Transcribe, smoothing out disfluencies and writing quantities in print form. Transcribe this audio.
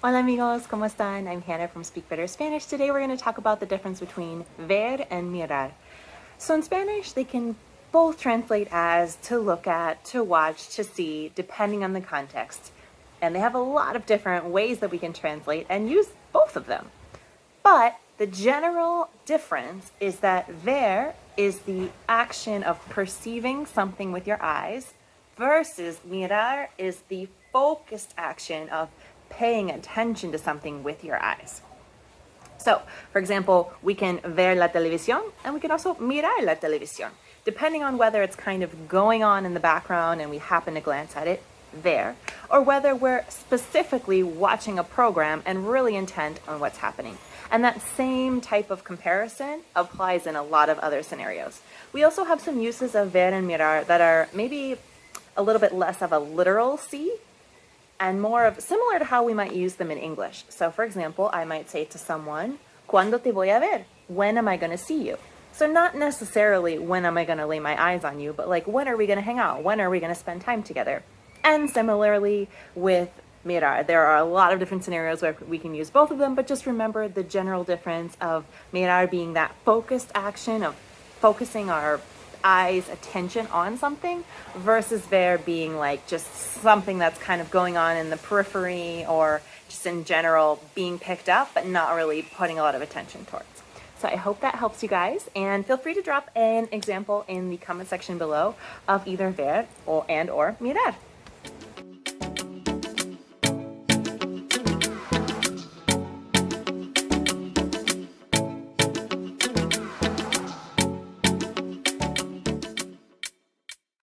Hola amigos, ¿cómo están? I'm Hannah from Speak Better Spanish. Today we're going to talk about the difference between ver and mirar. So in Spanish, they can both translate as to look at, to watch, to see, depending on the context. And they have a lot of different ways that we can translate and use both of them. But the general difference is that ver is the action of perceiving something with your eyes versus mirar is the focused action of paying attention to something with your eyes. So, for example, we can ver la televisión and we can also mirar la televisión. Depending on whether it's kind of going on in the background and we happen to glance at it, ver, or whether we're specifically watching a program and really intent on what's happening. And that same type of comparison applies in a lot of other scenarios. We also have some uses of ver and mirar that are maybe a little bit less of a literal see and more of similar to how we might use them in English. So for example, I might say to someone, ¿Cuándo te voy a ver? When am I going to see you? So not necessarily when am I going to lay my eyes on you, but like when are we going to hang out? When are we going to spend time together? And similarly with mirar, there are a lot of different scenarios where we can use both of them, but just remember the general difference of mirar being that focused action of focusing our eyes attention on something versus ver being like just something that's kind of going on in the periphery or just in general being picked up but not really putting a lot of attention towards. So I hope that helps you guys, and feel free to drop an example in the comment section below of either ver or mirar.